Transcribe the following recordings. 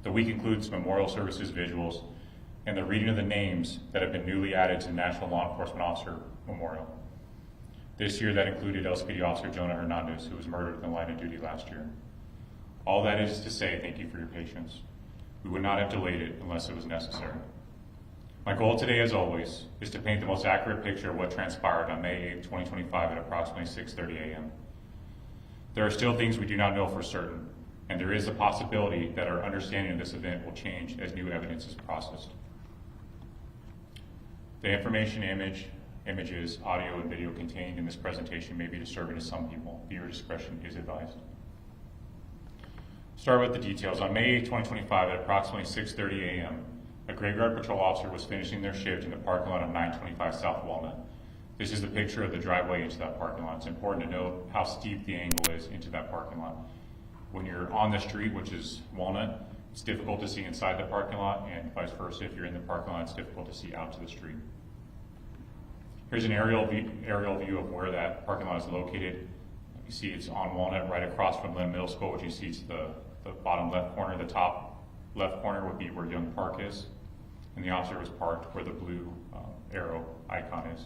The week includes memorial services visuals and the reading of the names that have been newly added to the National Law Enforcement Officer Memorial. This year that included LCPD Officer Jonah Hernandez, who was murdered in the line of duty last year. All that is to say thank you for your patience. We would not have delayed it unless it was necessary. My goal today, as always, is to paint the most accurate picture of what transpired on May 8, 2025 at approximately 6:30 a.m. There are still things we do not know for certain, and there is a possibility that our understanding of this event will change as new evidence is processed. The information, images, audio, and video contained in this presentation may be disturbing to some people. Viewer discretion is advised. Start with the details. On May 8, 2025 at approximately 6:30 a.m., a graveyard patrol officer was finishing their shift in the parking lot of 925 South Walnut. This is the picture of the driveway into that parking lot. It's important to note how steep the angle is into that parking lot. When you're on the street, which is Walnut, it's difficult to see inside the parking lot, and vice versa. If you're in the parking lot, it's difficult to see out to the street. Here's an aerial view of where that parking lot is located. You see it's on Walnut, right across from Lynn Middle School, which you see is the bottom left corner. The top left corner would be where Young Park is, and the officer was parked where the blue arrow icon is.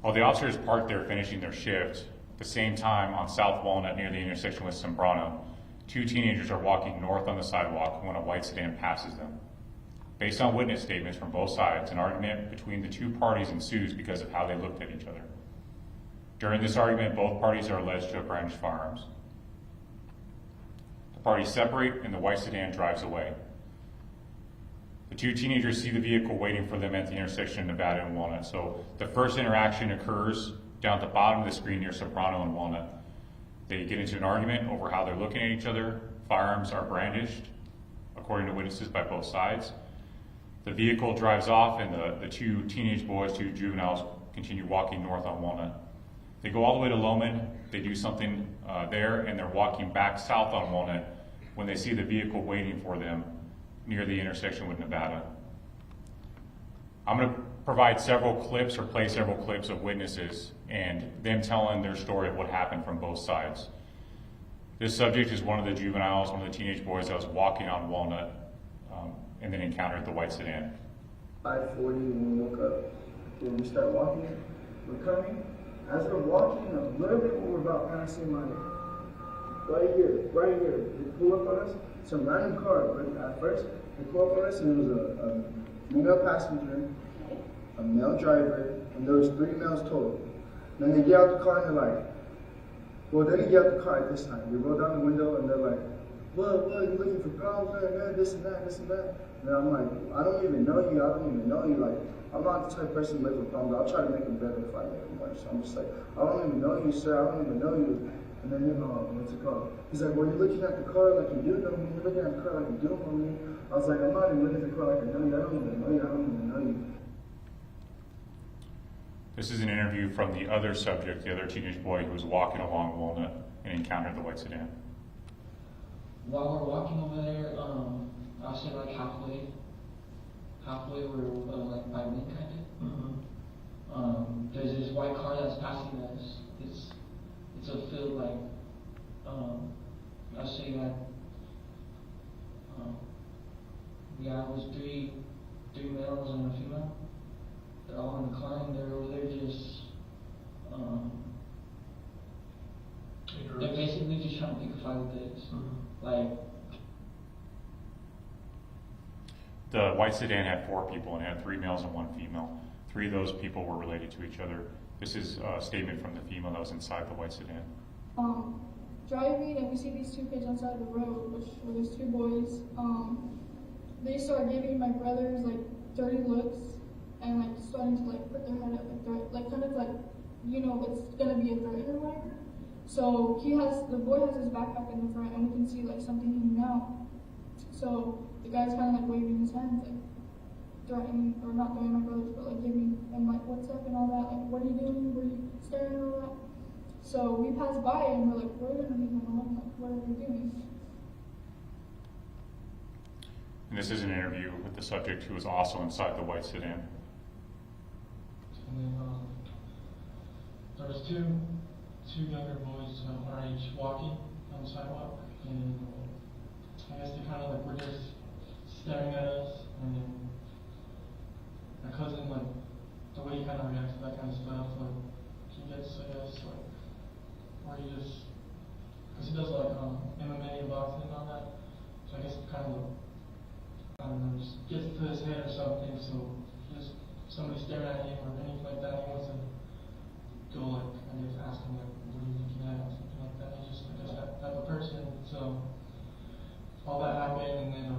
While the officer is parked there finishing their shift, at the same time on South Walnut near the intersection with Sembrano, two teenagers are walking north on the sidewalk when a white sedan passes them. Based on witness statements from both sides, an argument between the two parties ensues because of how they looked at each other. During this argument, both parties are alleged to have brandished firearms. The parties separate and the white sedan drives away. The two teenagers see the vehicle waiting for them at the intersection of Nevada and Walnut. So the first interaction occurs down at the bottom of the screen near Soprano and Walnut. They get into an argument over how they're looking at each other. Firearms are brandished, according to witnesses, by both sides. The vehicle drives off and the two teenage boys, two juveniles, continue walking north on Walnut. They go all the way to Loman, they do something there, and they're walking back south on Walnut when they see the vehicle waiting for them near the intersection with Nevada. I'm going to provide several clips or play several clips of witnesses and them telling their story of what happened from both sides. This subject is one of the juveniles, one of the teenage boys that was walking on Walnut and then encountered the white sedan. 5:40 when we woke up, when we start walking, we're coming. As we're walking, a little bit when we're about passing like right here, they pull up on us, some random car, but at first they pull up on us and it was a female passenger, a male driver, and there was 3 males total. Then they get out the car and they're like, well, they didn't get out the car at this time. They roll down the window and they're like, what, you looking for problems, this and that. And I'm like, I don't even know you. Like, I'm not the type of person to live with problems. I'll try to make them better if I make them worse. So I'm just like, I don't even know you, sir. I don't even know you. And then, what's it called? He's like, well, you're looking at the car like you do know me. You're looking at the car like you do know me. I was like, I'm not even looking at the car like I know you. I don't even know you. This is an interview from the other subject, the other teenage boy who was walking along Walnut and encountered the white sedan. While we're walking over there, I'll say like halfway we're like by me kind of. There's this white car that's passing us. It's a field like, I'll say that, it was three males and a female. They're all in the car and they're over there just, they're basically just trying to pick a fight with this. Like, the white sedan had 4 people and it had 3 males and 1 female. 3 of those people were related to each other. This is a statement from the female that was inside the white sedan. Driving and we see these 2 kids outside the road, which were these 2 boys. They start giving my brothers like dirty looks and like starting to like put their head up like threat, like kind of like, you know, it's gonna be a threat or whatever. So the boy has his backpack in the front and we can see like something hanging out. So the guy's kind of like waving his hands, like threatening, or not throwing my brothers, but like giving them like what's up and all that, like what are you doing, were you staring and all that. So we pass by and we're like, we're gonna leave him alone, like what are they doing? And this is an interview with the subject who was also inside the white sedan. And then there was two younger boys our age walking on the sidewalk, and I guess they kind of like were just staring at us, and then my cousin, like, the way he kind of reacts to that kind of stuff, like, he gets, I guess, like, where he just, because he does like MMA and boxing and all that, so I guess it kind of, I don't know, just gets to his head or something, so just somebody staring at him or anything like that, he wants to go like, I guess, ask him like, what are you looking at, or something like that. He's just, I guess, that type of person. So all that happened, and then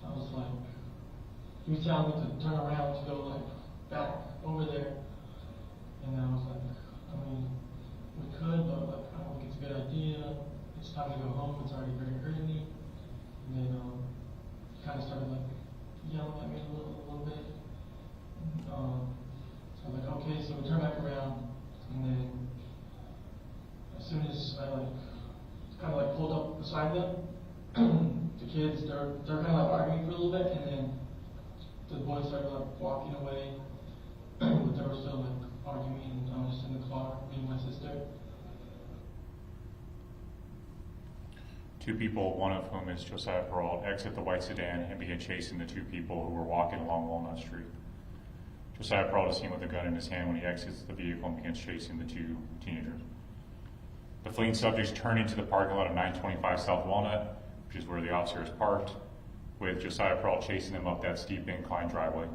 I was like, he was telling me to turn around to go like back over there, and I was like, I mean, we could, but like, I don't think it's a good idea. It's time to go home. It's already very early. And then he kind of started like yelling at me a little bit. So I was like, okay, so we turn back around, and then as soon as I like kind of like pulled up beside them, the kids they're kind of like arguing for a little bit, and then the boys started like walking away, but they were still like arguing, and I was just in the car, me and my sister. Two people, one of whom is Josiah Peralt, exit the white sedan and begin chasing the two people who were walking along Walnut Street. Josiah Peralt is seen with a gun in his hand when he exits the vehicle and begins chasing the two teenagers. The fleeing subjects turn into the parking lot of 925 South Walnut, which is where the officer is parked, with Josiah Peralt chasing them up that steep incline driveway.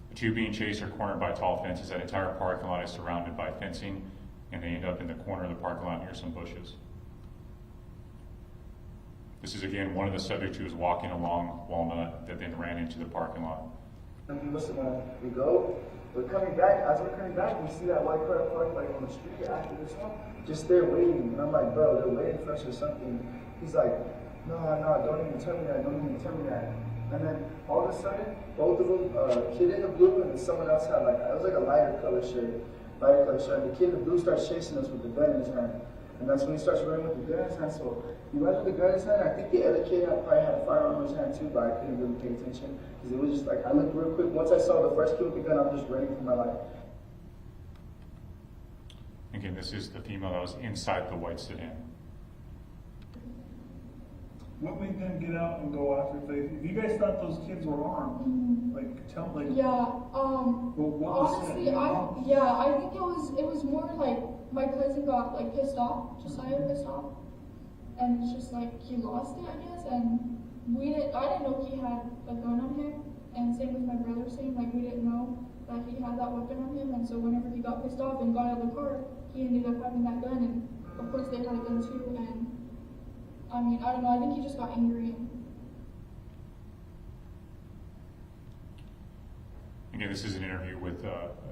The two being chased are cornered by tall fences. That entire parking lot is surrounded by fencing, and they end up in the corner of the parking lot near some bushes. This is again one of the subjects who was walking along Walnut that then ran into the parking lot. And we go, we're coming back. As we're coming back, we see that white car parked like on the street after this one, just there waiting. And I'm like, bro, they're waiting for us or something. He's like, no, don't even tell me that, don't even tell me that. And then all of a sudden, both of them, kid in the blue and then someone else had like, it was like a lighter color shirt. And the kid in the blue starts chasing us with the gun in his hand. And that's when he starts running with the gun in his hand. So he runs with the gun in his hand. I think the other kid probably had a firearm in his hand too, but I couldn't really pay attention. Because it was just like, I looked real quick. Once I saw the first kid with the gun, I'm just running for my life. Again, this is the female that was inside the white sedan. What made them get out and go after Faith? If you guys thought those kids were armed, like tell like Yeah. well, what was Honestly, that? I think it was more like my cousin got like pissed off, Josiah pissed off, and it's just like he lost it, I guess, and I didn't know he had a gun on him, and same with my brother saying like we didn't know that he had that weapon on him, and so whenever he got pissed off and got out of the car, he ended up having that gun, and of course they had a gun too, and I mean, I don't know, I think he just got angry. Again, this is an interview with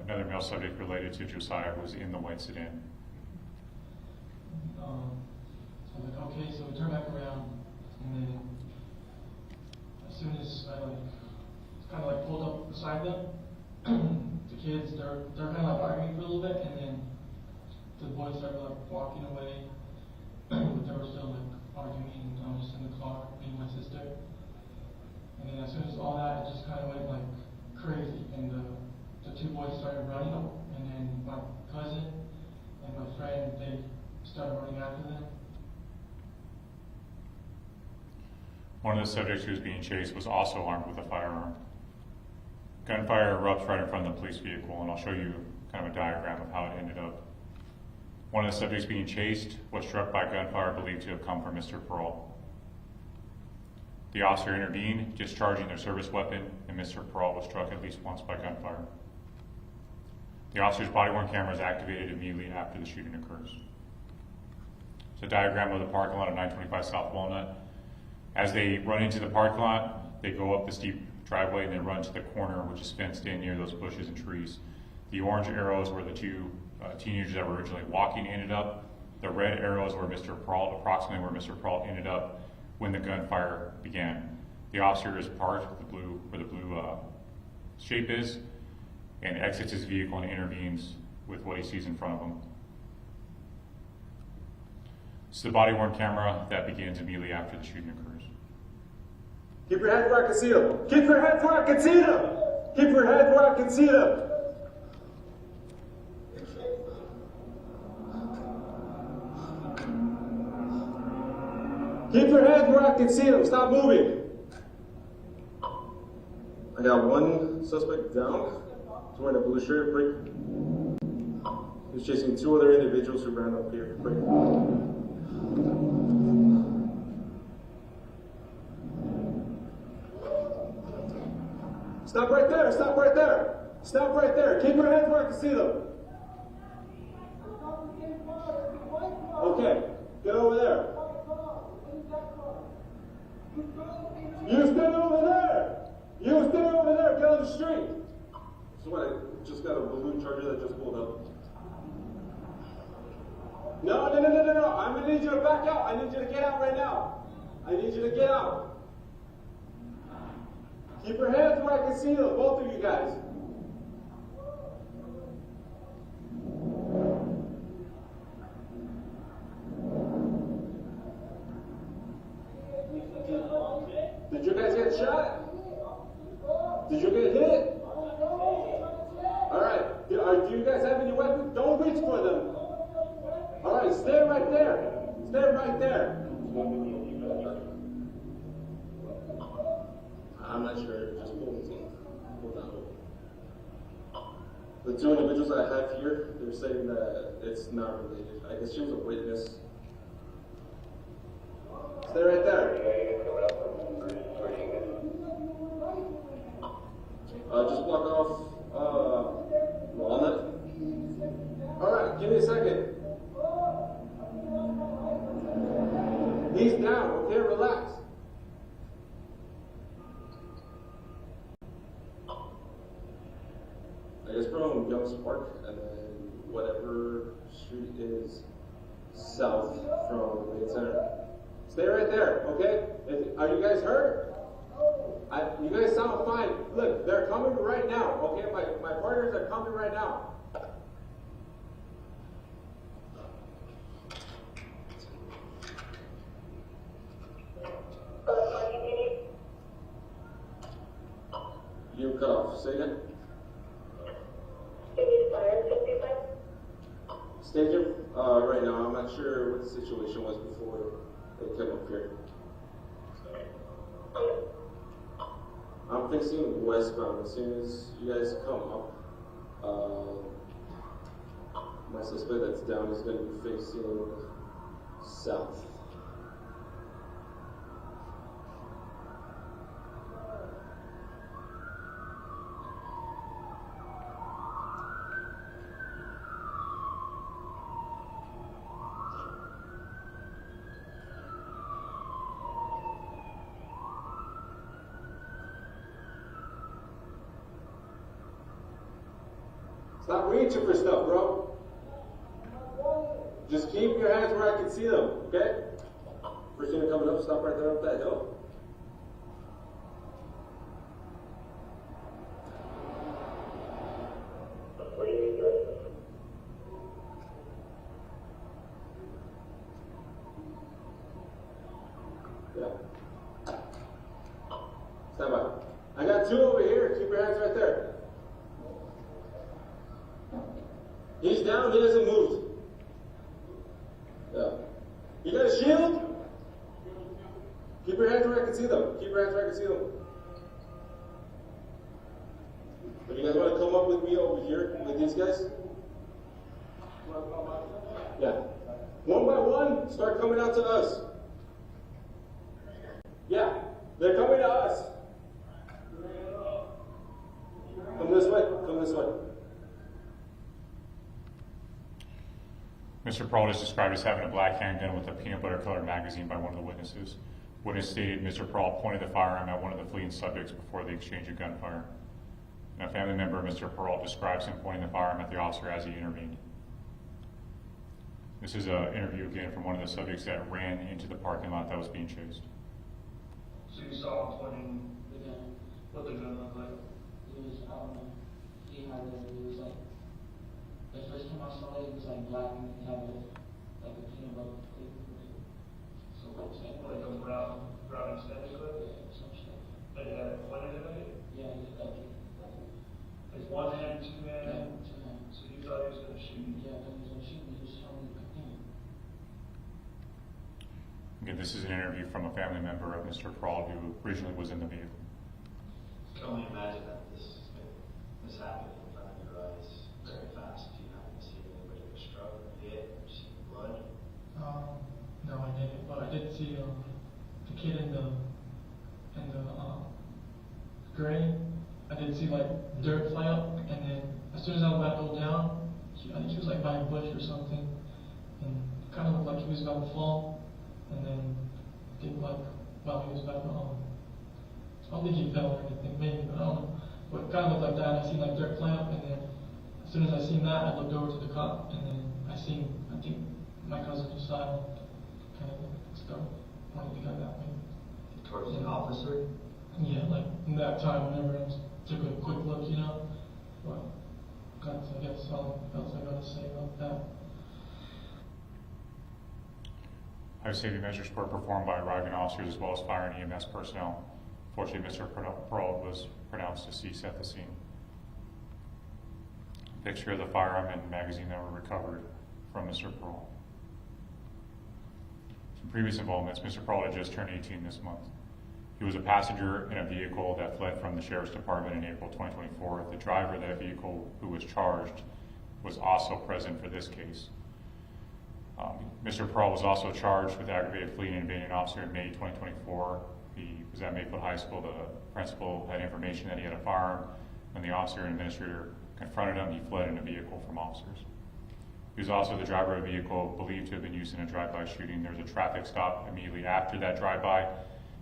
another male subject related to Josiah who was in the white sedan. So I'm like, okay, so we turn back around, and then as soon as I like kind of like pulled up beside them, the kids they're kind of like arguing for a little bit, and then the boys started like walking away, but they were still like arguing, and I was just in the car, me and my sister. And then as soon as all that, it just kind of went like crazy, and the two boys started running, and then my cousin and my friend, they started running after them. One of the subjects who was being chased was also armed with a firearm. Gunfire erupts right in front of the police vehicle, and I'll show you kind of a diagram of how it ended up. One of the subjects being chased was struck by gunfire believed to have come from Mr. Peralt. The officer intervened, discharging their service weapon, and Mr. Peralt was struck at least once by gunfire. The officer's body-worn camera is activated immediately after the shooting occurs. It's a diagram of the parking lot of 925 South Walnut. As they run into the parking lot, they go up the steep driveway and they run to the corner, which is fenced in near those bushes and trees. The orange arrows where the two teenagers that were originally walking ended up. The red arrows were Mr. Peralt, approximately where Mr. Peralt ended up when the gunfire began. The officer is parked where the blue shape is, and exits his vehicle and intervenes with what he sees in front of him. It's the body-worn camera that begins immediately after the shooting occurs. Keep your hands where I can see them. Keep your hands where I can see them. Keep your hands where I can see them. Keep your hands where I can see them. Stop moving. I got one suspect down. He's wearing a blue shirt. Break. He's chasing two other individuals who ran up here. Break. Stop right there. Stop right there. Stop right there. Keep your hands where I can see them. Okay. Get over there. You stay over there! You stay over there! Get on the street! So what, I just got a balloon charger that just pulled up. No, I'm gonna need you to back out. I need you to get out right now. I need you to get out. Keep your hands where I can see them, both of you guys. Did you guys get shot? Did you get hit? Alright, do you guys have any weapons? Don't reach for them. Alright, stay right there. Stay right there. I'm not sure. Just pull down. The two individuals I have here, they're saying that it's not related. I guess she was a witness. Stay right there. Just block off Walnut. Alright, give me a second. He's down, okay? Relax. I guess from Young's Park and then whatever street is south from the main center. Stay right there, okay? Are you guys hurt? You guys sound fine. Look, they're coming right now, okay? My partners are coming right now. You cut off. Say again. Stage him right now. I'm not sure what the situation was before they came up here. I'm facing westbound. As soon as you guys come up, my suspect that's down is going to be facing south. Stop reaching for stuff, bro. Just keep your hands where I can see them, okay? First unit coming up, stop right there up that hill. Yeah. Stand by. I got two over here. Keep your hands right there. He's down, he hasn't moved. Yeah. You got a shield? Keep your hands where I can see them. Keep your hands where I can see them. If you guys want to come up with me over here with these guys? Yeah. One by one, start coming out to us. Yeah. They're coming to us. Come this way. Come this way. Mr. Peralta is described as having a black handgun with a peanut butter colored magazine by one of the witnesses. Witness stated Mr. Peralta pointed the firearm at one of the fleeing subjects before the exchange of gunfire. And a family member of Mr. Peralta describes him pointing the firearm at the officer as he intervened. This is an interview again from one of the subjects that ran into the parking lot that was being chased. So you saw him pointing the gun. What the gun looked like? It was, I don't know. He had it was like, the first time I saw it, it was like black and it had like a peanut butter flavor. So Like a brown extended clip? Yeah, some shit. And it had it pointed at it? Yeah, he got it. Like one hand, two hand? Yeah, two hands. So you thought he was going to shoot? Yeah, but he was gonna shoot me, he was showing me the pin. Again, this is an interview from a family member of Mr. Crawl who originally was in the vehicle. I can only imagine that this happened in front of your eyes very fast. Do you happen to see anybody get struck or hit or see blood? No, I didn't, but I did see the kid in the gray. I did see like dirt fly up, and then as soon as I was about to go down, I think she was like by a bush or something, and kind of looked like he was about to fall, and then did like while he was about to I don't think he fell or anything, maybe, but I don't know. But it kind of looked like that. I seen like dirt fly up, and then as soon as I seen that, I looked over to the cop, and then I think my cousin was silent, kind of start pointing the gun that way. Towards the officer? Yeah, like in that time, whenever I took a quick look, you know. But that's, I guess, all else I gotta say about that. High safety measures were performed by arriving officers as well as fire and EMS personnel. Fortunately, Mr. Pearl was pronounced deceased at the scene. A picture of the firearm and magazine that were recovered from Mr. Pearl. Some previous involvements, Mr. Pearl had just turned 18 this month. He was a passenger in a vehicle that fled from the Sheriff's Department in April 2024. The driver of that vehicle, who was charged, was also present for this case. Mr. Pearl was also charged with aggravated fleeing and evading an officer in May 2024. He was at Mayfield High School. The principal had information that he had a firearm. When the officer and administrator confronted him, he fled in a vehicle from officers. He was also the driver of a vehicle believed to have been used in a drive-by shooting. There was a traffic stop immediately after that drive-by,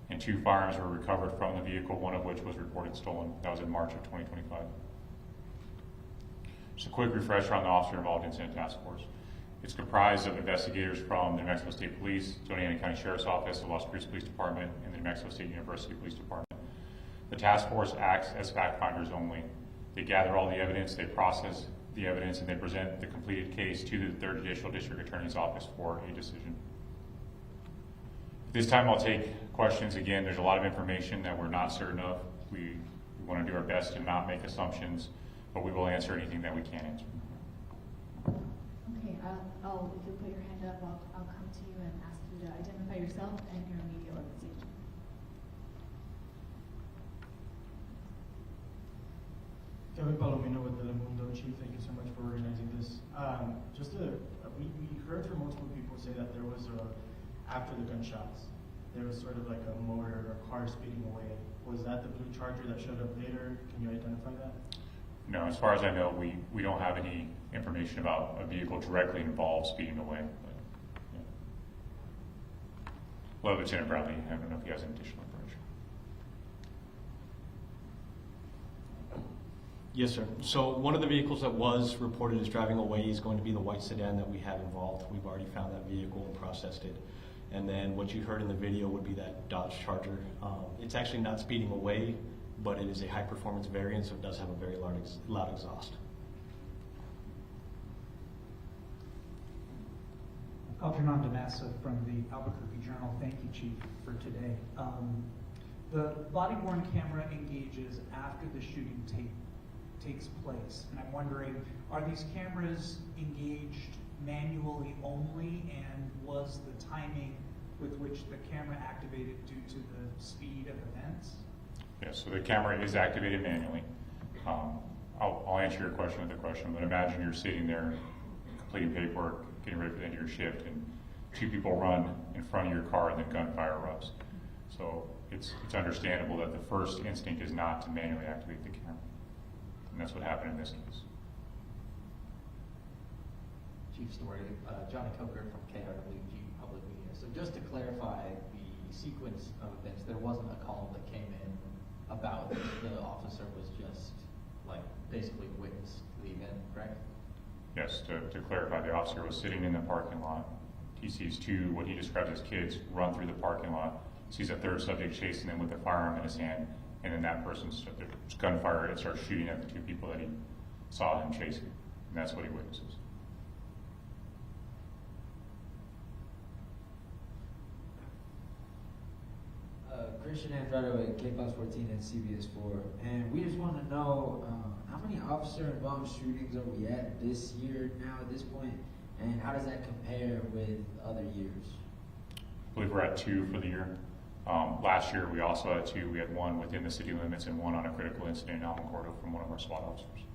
and 2 firearms were recovered from the vehicle, one of which was reported stolen. That was in March of 2025. Just a quick refresher on the officer involved incident task force. It's comprised of investigators from the New Mexico State Police, Doña County Sheriff's Office, the Las Cruces Police Department, and the New Mexico State University Police Department. The task force acts as fact finders only. They gather all the evidence, they process the evidence, and they present the completed case to the 3rd Judicial District Attorney's Office for a decision. This time I'll take questions. Again, there's a lot of information that we're not certain of. We want to do our best to not make assumptions, but we will answer anything that we can answer. Okay, if you'll put your hand up, I'll come to you and ask you to identify yourself and your media organization. Kevin Palomino with Telemundo. Chief, thank you so much for organizing this. We heard from multiple people say that there was after the gunshots, there was sort of like a motor or car speeding away. Was that the blue Charger that showed up later? Can you identify that? No, as far as I know, we don't have any information about a vehicle directly involved speeding away. But, yeah. Well, Lieutenant Bradley, I don't know if he has any additional information. Yes, sir. So one of the vehicles that was reported as driving away is going to be the white sedan that we have involved. We've already found that vehicle and processed it. And then what you heard in the video would be that Dodge Charger. It's actually not speeding away, but it is a high-performance variant, so it does have a very loud exhaust. Algernon Danassa from the Albuquerque Journal. Thank you, Chief, for today. The body-worn camera engages after the shooting takes place, and I'm wondering, are these cameras engaged manually only, and was the timing with which the camera activated due to the speed of events? Yes, so the camera is activated manually. I'll answer your question with a question, but imagine you're sitting there completing paperwork, getting ready for the end of your shift, and 2 people run in front of your car and then gunfire erupts. So it's understandable that the first instinct is not to manually activate the camera. And that's what happened in this case. Chief Story, Johnny Coker from KRWG Public Media. So just to clarify the sequence of events, there wasn't a call that came in about the officer was just like basically witness to the event, correct? Yes, to clarify, the officer was sitting in the parking lot. He sees 2, what he describes as kids, run through the parking lot, sees a 3rd subject chasing them with a firearm in his hand, and then that person's gunfire and starts shooting at the 2 people that he saw him chasing. And that's what he witnesses. Christian Andrade at K-Box 14 and CBS4, and we just want to know how many officer-involved shootings are we at this year now at this point, and how does that compare with other years? I believe we're at 2 for the year. Last year, we also had 2. We had 1 within the city limits and 1 on a critical incident in Alamogordo from one of our SWAT officers.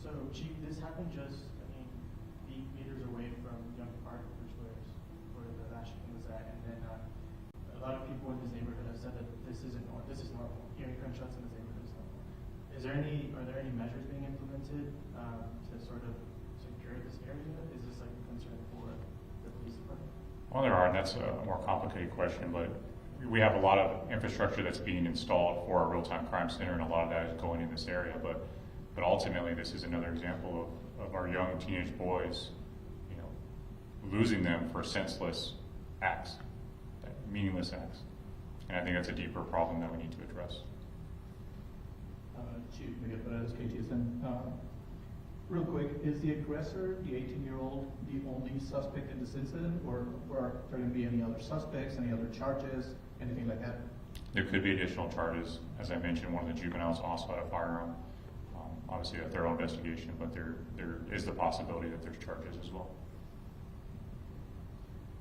So, Chief, this happened just, 8 meters away from Young Park, which was where the last shooting was at, and then a lot of people in this neighborhood have said that this is normal. Hearing gunshots in this neighborhood is normal. Are there any measures being implemented to sort of secure this area? Is this like a concern for the police department? Well, there are, and that's a more complicated question, but we have a lot of infrastructure that's being installed for our real-time crime center, and a lot of that is going in this area. But ultimately, this is another example of our young teenage boys, losing them for senseless acts, meaningless acts. And I think that's a deeper problem that we need to address. Chief Miguel Perez, KTSN. Real quick, is the aggressor, the 18-year-old, the only suspect in this incident, or are there going to be any other suspects, any other charges, anything like that? There could be additional charges. As I mentioned, one of the juveniles also had a firearm. Obviously, a thorough investigation, but there is the possibility that there's charges as well.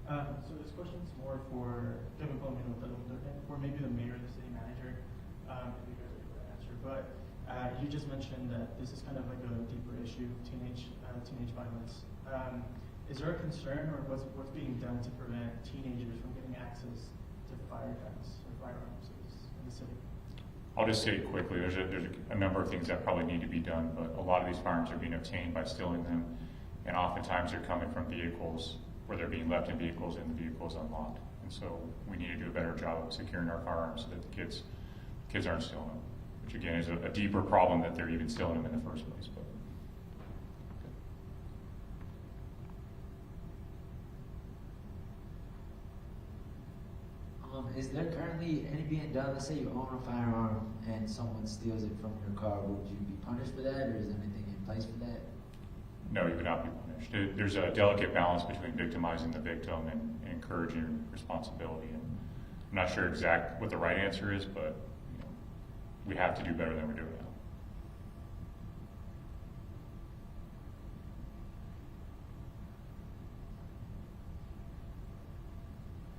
So this question's more for Kevin Palomino, or maybe the mayor or the city manager, if you guys are able to answer. But you just mentioned that this is kind of like a deeper issue, teenage violence. Is there a concern, or what's being done to prevent teenagers from getting access to firearms or firearms in the city? I'll just say quickly, there's a number of things that probably need to be done, but a lot of these firearms are being obtained by stealing them, and oftentimes they're coming from vehicles where they're being left in vehicles and the vehicle's unlocked. And so we need to do a better job of securing our firearms so that the kids aren't stealing them, which again is a deeper problem that they're even stealing them in the first place. But Is there currently any being done? Let's say you own a firearm and someone steals it from your car. Would you be punished for that, or is anything in place for that? no, you would not be punished. There's a delicate balance between victimizing the victim and encouraging responsibility. And I'm not sure exact what the right answer is, but we have to do better than we're doing now.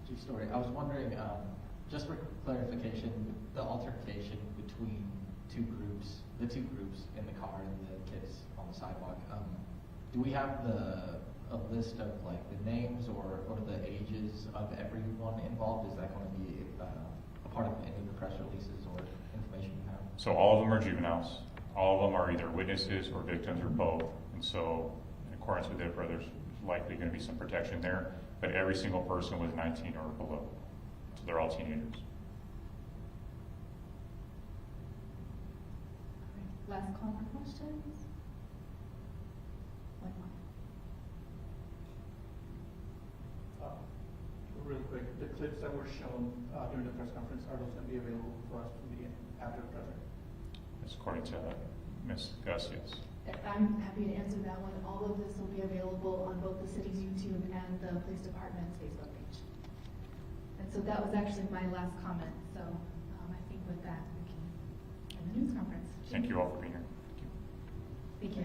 Chief Story, I was wondering, just for clarification, the altercation between the two groups in the car and the kids on the sidewalk, do we have a list of like the names or the ages of everyone involved? Is that going to be a part of any of the press releases or information you have? So all of them are juveniles. All of them are either witnesses or victims or both. And so in accordance with it, there's likely going to be some protection there. But every single person was 19 or below. So they're all teenagers. Last call for questions? One more. Real quick, the clips that were shown during the press conference, are those going to be available for us from the after the presser? That's according to Ms. Gus, yes. I'm happy to answer that one. All of this will be available on both the city's YouTube and the police department's Facebook page. And so that was actually my last comment. So I think with that, we can end the news conference. Thank you all for being here. Thank you.